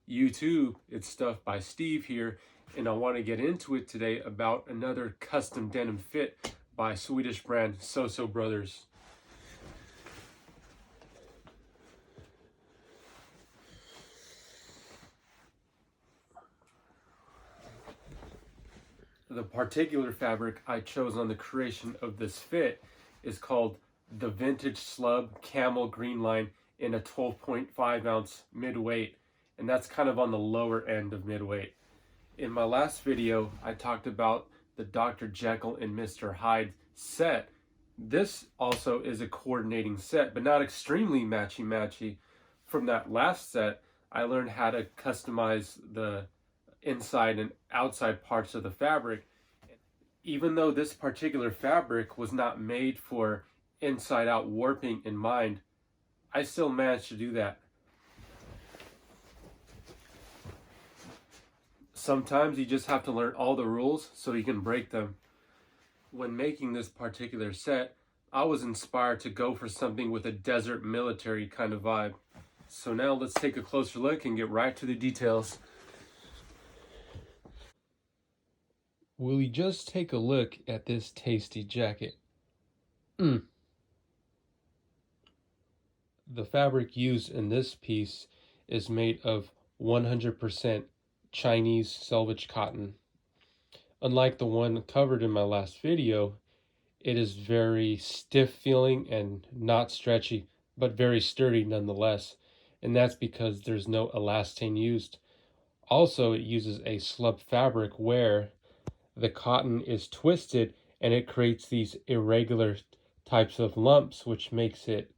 YouTube, it's Stuff by Steve here, and I want to get into it today about another custom denim fit by Swedish brand SoSo Brothers. The particular fabric I chose on the creation of this fit is called the Vintage Slub Camel Green Line in a 12.5 ounce midweight, and that's kind of on the lower end of midweight. In my last video, I talked about the Dr. Jekyll and Mr. Hyde set. This also is a coordinating set, but not extremely matchy-matchy. From that last set, I learned how to customize the inside and outside parts of the fabric. Even though this particular fabric was not made for inside out warping in mind, I still managed to do that. Sometimes you just have to learn all the rules so you can break them. When making this particular set, I was inspired to go for something with a desert military kind of vibe. So now let's take a closer look and get right to the details. Will you just take a look at this tasty jacket? The fabric used in this piece is made of 100% Chinese selvage cotton. Unlike the one covered in my last video, it is very stiff feeling and not stretchy, but very sturdy nonetheless. And that's because there's no elastane used. Also, it uses a slub fabric where the cotton is twisted and it creates these irregular types of lumps, which makes it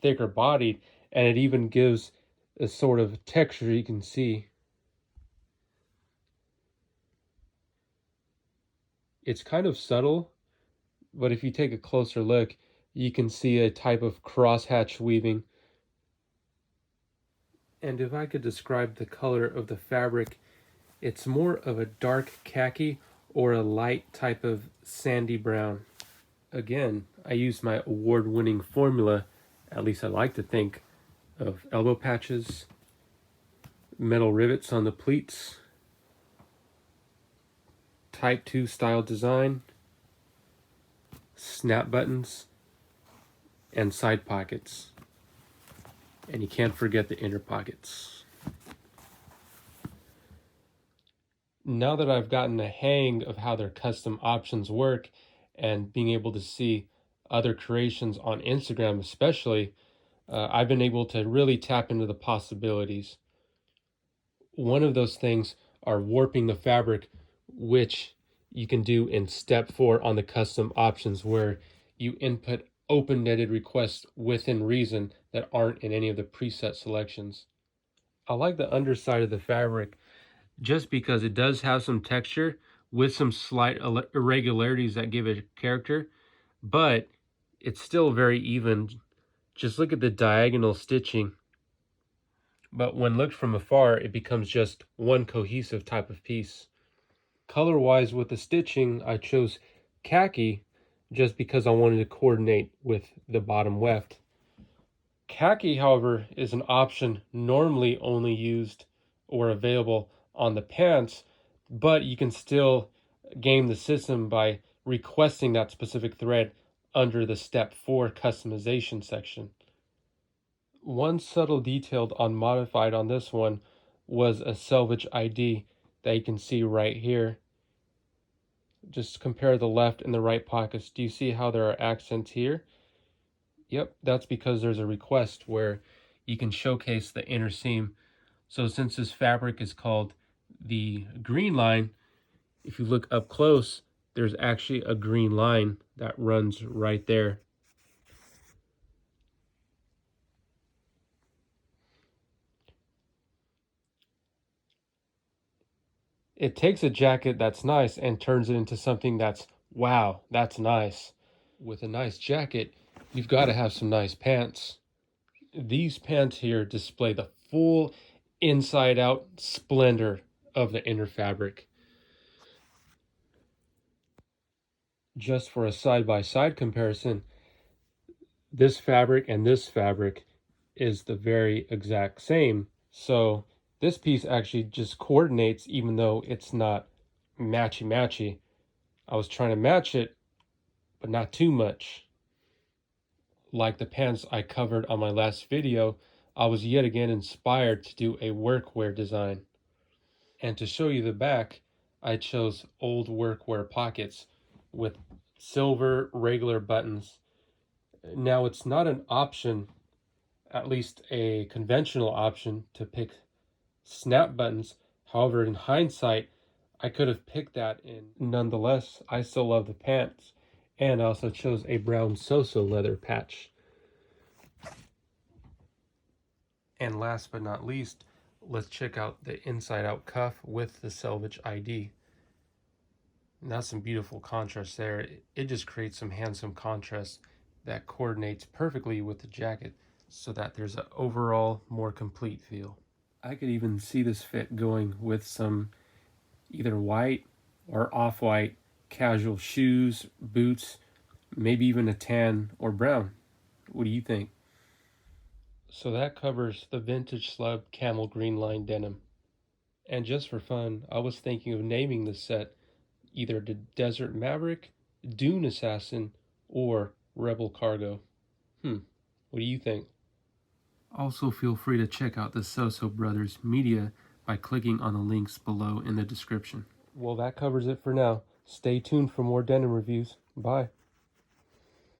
thicker bodied, and it even gives a sort of texture you can see. It's kind of subtle, but if you take a closer look, you can see a type of crosshatch weaving. And if I could describe the color of the fabric, it's more of a dark khaki or a light type of sandy brown. Again, I used my award-winning formula, at least I like to think, of elbow patches, metal rivets on the pleats, Type 2 style design, snap buttons, and side pockets. And you can't forget the inner pockets. Now that I've gotten the hang of how their custom options work and being able to see other creations on Instagram especially, I've been able to really tap into the possibilities. One of those things are warping the fabric, which you can do in step 4 on the custom options, where you input open-ended requests within reason that aren't in any of the preset selections. I like the underside of the fabric just because it does have some texture with some slight irregularities that give it character, but it's still very even. Just look at the diagonal stitching. But when looked from afar, it becomes just one cohesive type of piece. Color-wise with the stitching, I chose khaki just because I wanted to coordinate with the bottom weft. Khaki, however, is an option normally only used or available on the pants, but you can still game the system by requesting that specific thread under the step 4 customization section. One subtle detail on modified on this one was a selvage ID that you can see right here. Just compare the left and the right pockets. Do you see how there are accents here? Yep, that's because there's a request where you can showcase the inner seam. So since this fabric is called the green line, if you look up close, there's actually a green line that runs right there. It takes a jacket that's nice and turns it into something that's, wow, that's nice. With a nice jacket, you've got to have some nice pants. These pants here display the full inside out splendor of the inner fabric. Just for a side-by-side comparison, this fabric and this fabric is the very exact same. So This piece actually just coordinates even though it's not matchy-matchy. I was trying to match it, but not too much. Like the pants I covered on my last video, I was yet again inspired to do a workwear design. And to show you the back, I chose old workwear pockets with silver regular buttons. Now it's not an option, at least a conventional option, to pick snap buttons. However, in hindsight, I could have picked that in. Nonetheless, I still love the pants, and I also chose a brown SoSo leather patch. And last but not least, let's check out the inside out cuff with the selvage ID. And that's some beautiful contrast there. It just creates some handsome contrast that coordinates perfectly with the jacket so that there's an overall more complete feel. I could even see this fit going with some either white or off-white casual shoes, boots, maybe even a tan or brown. What do you think? So that covers the vintage Slub camel green line denim. And just for fun, I was thinking of naming the set either the Desert Maverick, Dune Assassin, or Rebel Cargo. What do you think? Also, feel free to check out the SoSo Brothers media by clicking on the links below in the description. Well, that covers it for now. Stay tuned for more denim reviews. Bye.